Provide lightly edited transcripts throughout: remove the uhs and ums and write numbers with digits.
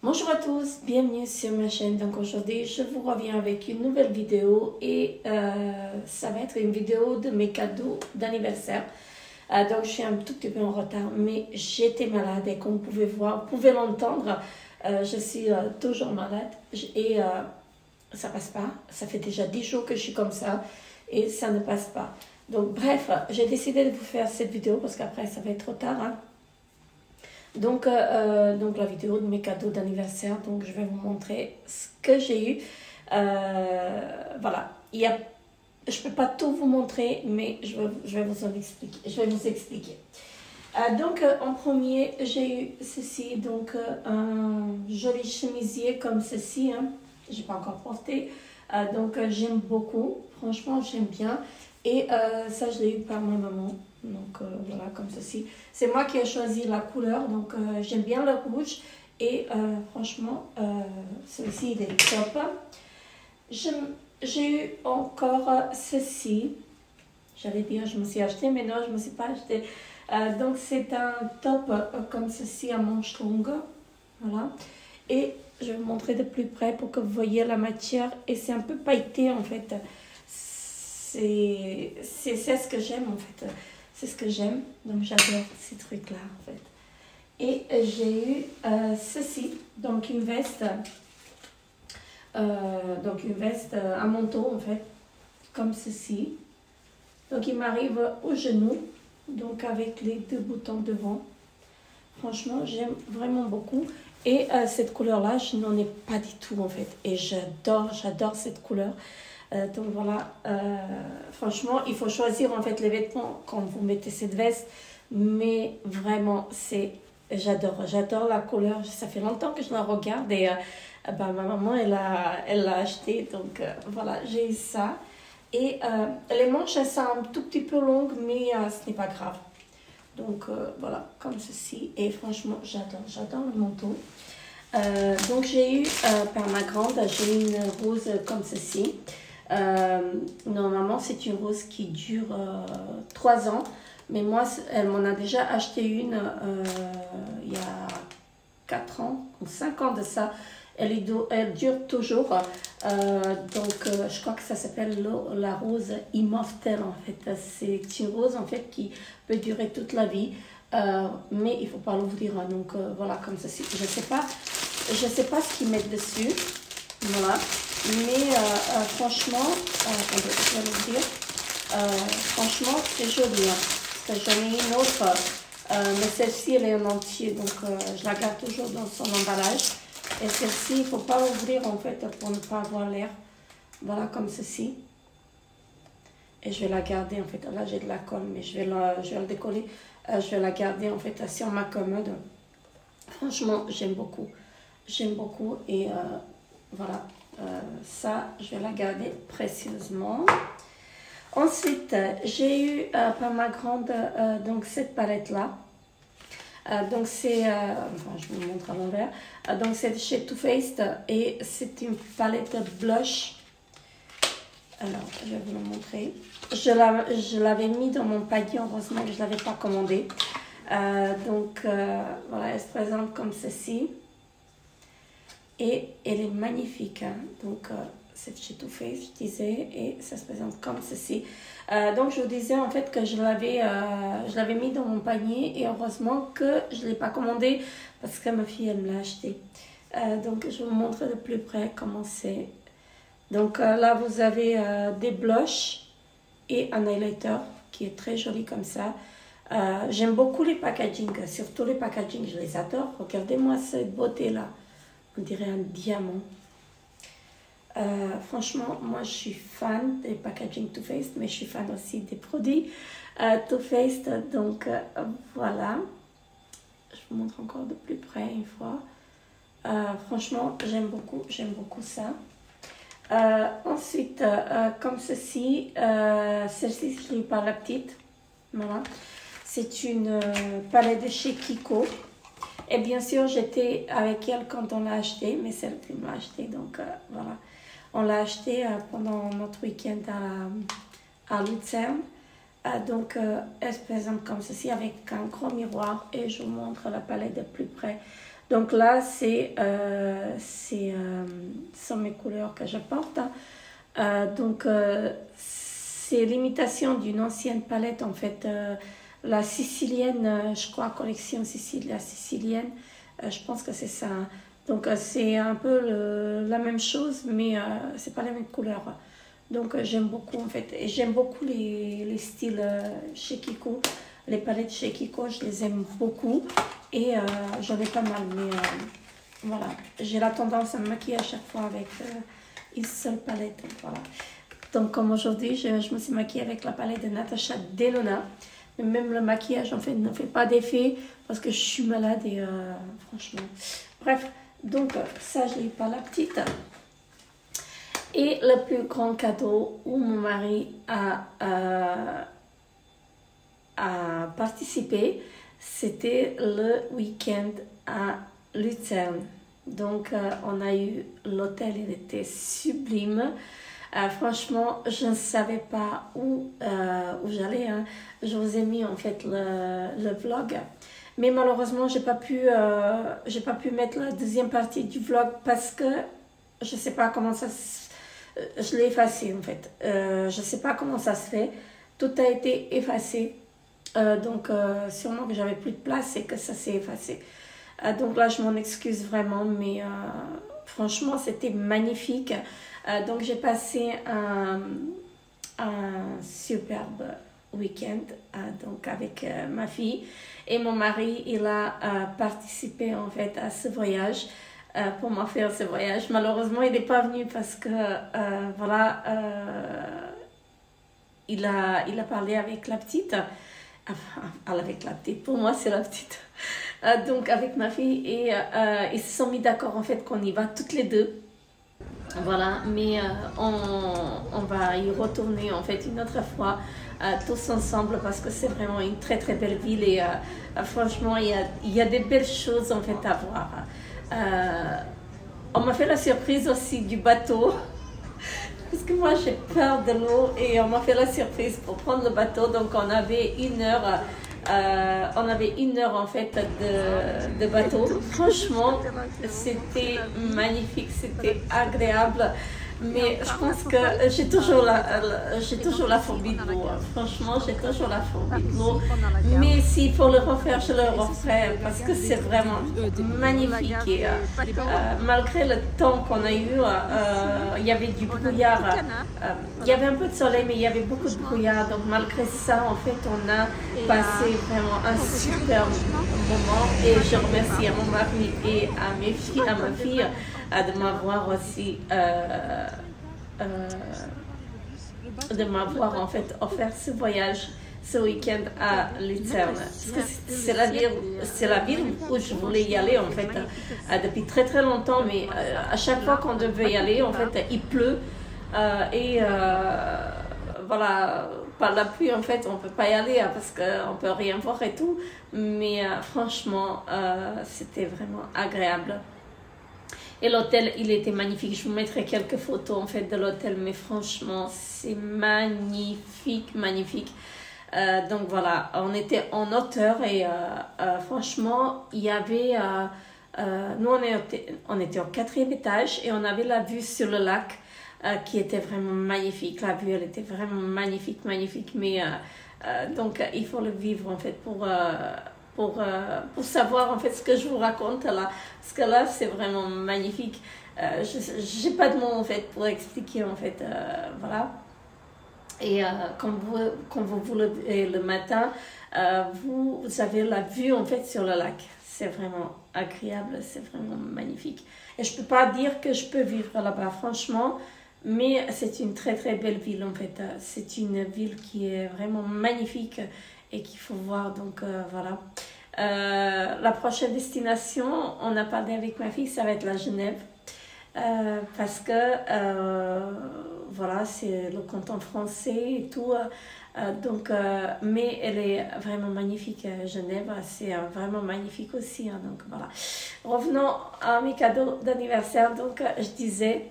Bonjour à tous, bienvenue sur ma chaîne. Donc aujourd'hui je vous reviens avec une nouvelle vidéo et ça va être une vidéo de mes cadeaux d'anniversaire. Donc je suis un tout petit peu en retard, mais j'étais malade et comme vous pouvez voir, vous pouvez l'entendre, je suis toujours malade et ça passe pas. Ça fait déjà 10 jours que je suis comme ça et ça ne passe pas. Donc bref, j'ai décidé de vous faire cette vidéo parce qu'après ça va être trop tard, hein. Donc la vidéo de mes cadeaux d'anniversaire, donc je vais vous montrer ce que j'ai eu. Voilà, je ne peux pas tout vous montrer, mais je vais vous en expliquer. Je vais vous expliquer. En premier, j'ai eu ceci, donc un joli chemisier comme ceci, hein. Je n'ai pas encore porté, j'aime beaucoup, franchement j'aime bien. Et ça, je l'ai eu par ma maman. Donc voilà, comme ceci. C'est moi qui ai choisi la couleur, donc j'aime bien le rouge. Et franchement, celui-ci, il est top. J'ai eu encore ceci. J'allais dire, je me suis acheté, mais non, je ne me suis pas acheté. Donc c'est un top comme ceci à manches longues. Voilà. Et je vais vous montrer de plus près pour que vous voyez la matière. Et c'est un peu pailleté en fait. C'est ce que j'aime en fait. C'est ce que j'aime. Donc j'adore ces trucs-là en fait. Et j'ai eu ceci. Donc une veste. Un manteau en fait. Comme ceci. Donc il m'arrive au genou. Donc avec les deux boutons devant. Franchement j'aime vraiment beaucoup. Et cette couleur-là, je n'en ai pas du tout en fait. Et j'adore cette couleur. Donc voilà, franchement, il faut choisir en fait les vêtements quand vous mettez cette veste. Mais vraiment, j'adore la couleur. Ça fait longtemps que je la regarde et ma maman, elle l'a acheté. Donc voilà, j'ai eu ça. Et les manches, elles sont un tout petit peu longues, mais ce n'est pas grave. Donc voilà, comme ceci. Et franchement, j'adore le manteau. Donc j'ai eu, par ma grande, j'ai eu une rose comme ceci. Normalement, c'est une rose qui dure 3 ans. Mais moi, elle m'en a déjà acheté une il y a 4 ans ou 5 ans de ça. Elle dure toujours. Je crois que ça s'appelle la rose immortelle en fait. C'est une rose en fait qui peut durer toute la vie. Mais il ne faut pas l'ouvrir. Donc voilà, comme ceci. Je sais pas ce qu'ils mettent dessus. Voilà. Mais franchement, attendez, je vais l'ouvrir. Franchement, c'est joli. Hein. Parce que j'en ai une autre. Mais celle-ci, elle est en entier. Donc je la garde toujours dans son emballage. Et celle-ci, il ne faut pas l'ouvrir en fait pour ne pas avoir l'air. Voilà, comme ceci. Et je vais la garder en fait. Là, j'ai de la colle, mais je vais le décoller. Je vais la garder en fait sur ma commode. Franchement, j'aime beaucoup. J'aime beaucoup. Et voilà. Ça, je vais la garder précieusement. Ensuite, j'ai eu par ma grande donc cette palette-là. Donc c'est, je vous montre à l'envers. Donc c'est chez Too Faced et c'est une palette blush. Alors, je vais vous la montrer. Je l'avais mis dans mon panier, heureusement que je ne l'avais pas commandé. Voilà, elle se présente comme ceci. Et elle est magnifique. Hein. Donc, c'est chez Too Faced, je disais. Et ça se présente comme ceci. Donc, je vous disais en fait que je l'avais mis dans mon panier. Et heureusement que je ne l'ai pas commandé parce que ma fille, elle me l'a acheté. Donc, je vous montre de plus près comment c'est. Donc, là, vous avez des blushs et un highlighter qui est très joli comme ça. J'aime beaucoup les packaging. Surtout les packaging, je les adore. Regardez-moi cette beauté-là. On dirait un diamant. Franchement, moi je suis fan des packaging Too Faced, mais je suis fan aussi des produits Too Faced. Donc voilà. Je vous montre encore de plus près une fois. Franchement, j'aime beaucoup ça. Ensuite, comme ceci, celle-ci je l'ai par la petite. Voilà. C'est une palette de chez Kiko. Et bien sûr, j'étais avec elle quand on l'a acheté, mais c'est elle qui m'a acheté. Donc voilà, on l'a acheté pendant notre week-end à Lucerne. Elle se présente comme ceci avec un gros miroir et je vous montre la palette de plus près. Donc là, c'est sont mes couleurs que je porte. Donc, c'est l'imitation d'une ancienne palette, en fait, la sicilienne, je crois, collection la sicilienne, je pense que c'est ça. Donc, c'est un peu la même chose, mais c'est pas la même couleur. Donc, j'aime beaucoup, en fait, et j'aime beaucoup les styles chez Kiko. Les palettes chez Kiko, je les aime beaucoup, et j'en ai pas mal, mais voilà. J'ai la tendance à me maquiller à chaque fois avec une seule palette, donc voilà. Donc, comme aujourd'hui, je me suis maquillée avec la palette de Natasha Denona. Mais même le maquillage, en fait, ne fait pas d'effet parce que je suis malade et franchement. Bref, donc ça, je l'ai pas la petite. Et le plus grand cadeau où mon mari a participé, c'était le week-end à Lucerne. Donc, on a eu l'hôtel, il était sublime. Franchement, je ne savais pas où j'allais. Hein. Je vous ai mis en fait le vlog. Mais malheureusement, j'ai pas pu mettre la deuxième partie du vlog parce que je sais pas comment ça je l'ai effacé en fait. Je sais pas comment ça se fait. Tout a été effacé. Donc, sûrement que j'avais plus de place et que ça s'est effacé. Donc là, je m'en excuse vraiment, mais franchement, c'était magnifique. Donc, j'ai passé un superbe week-end donc avec ma fille. Et mon mari, il a participé en fait à ce voyage pour m'en faire ce voyage. Malheureusement, il n'est pas venu parce que, voilà, il a parlé avec la petite. Enfin, avec la petite, pour moi, c'est la petite. Donc, avec ma fille. Et ils se sont mis d'accord en fait qu'on y va toutes les deux. Voilà, mais on va y retourner en fait une autre fois tous ensemble parce que c'est vraiment une très très belle ville et franchement il y a des belles choses en fait à voir. On m'a fait la surprise aussi du bateau parce que moi j'ai peur de l'eau et on m'a fait la surprise pour prendre le bateau, donc on avait une heure en fait de bateau. Franchement, c'était magnifique, c'était agréable. Mais je pense que j'ai toujours la phobie de l'eau. Franchement, j'ai toujours la phobie de l'eau. Mais s'il faut le refaire, je le referai parce que c'est vraiment magnifique. Et malgré le temps qu'on a eu, il y avait du brouillard. Il y avait un peu de soleil, mais il y avait beaucoup de brouillard. Donc malgré ça, en fait, on a passé vraiment un super moment. Et je remercie à mon mari et à ma fille de m'avoir aussi de m'avoir en fait offert ce voyage ce week-end à Lucerne. Parce que c'est la ville où je voulais y aller en fait depuis très très longtemps, mais à chaque fois qu'on devait y aller en fait il pleut et voilà, par la pluie en fait on peut pas y aller parce qu'on peut rien voir et tout, mais franchement c'était vraiment agréable. Et l'hôtel, il était magnifique. Je vous mettrai quelques photos en fait de l'hôtel, mais franchement, c'est magnifique, magnifique. Donc voilà, on était en hauteur et franchement, il y avait... nous, on était au 4e étage et on avait la vue sur le lac qui était vraiment magnifique. La vue, elle était vraiment magnifique, magnifique. Mais donc, il faut le vivre en fait pour savoir en fait ce que je vous raconte là, parce que là c'est vraiment magnifique. J'ai pas de mots en fait pour expliquer en fait, voilà. Et quand vous vous levez le matin, vous avez la vue en fait sur le lac. C'est vraiment agréable, c'est vraiment magnifique. Et je peux pas dire que je peux vivre là-bas franchement, mais c'est une très très belle ville en fait. C'est une ville qui est vraiment magnifique et qu'il faut voir, donc voilà. La prochaine destination, on a parlé avec ma fille, ça va être la Genève, parce que voilà, c'est le canton français et tout, donc mais elle est vraiment magnifique, Genève, c'est vraiment magnifique aussi, hein, donc voilà. Revenons à mes cadeaux d'anniversaire. Donc je disais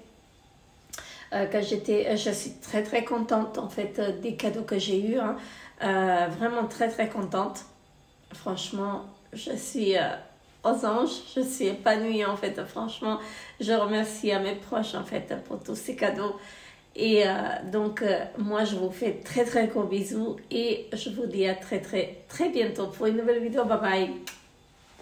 que je suis très très contente en fait des cadeaux que j'ai eus, hein. Vraiment très très contente. Franchement, je suis aux anges. Je suis épanouie en fait, franchement. Je remercie à mes proches en fait pour tous ces cadeaux. Et donc, moi, je vous fais très très gros bisous et je vous dis à très très très bientôt pour une nouvelle vidéo. Bye bye.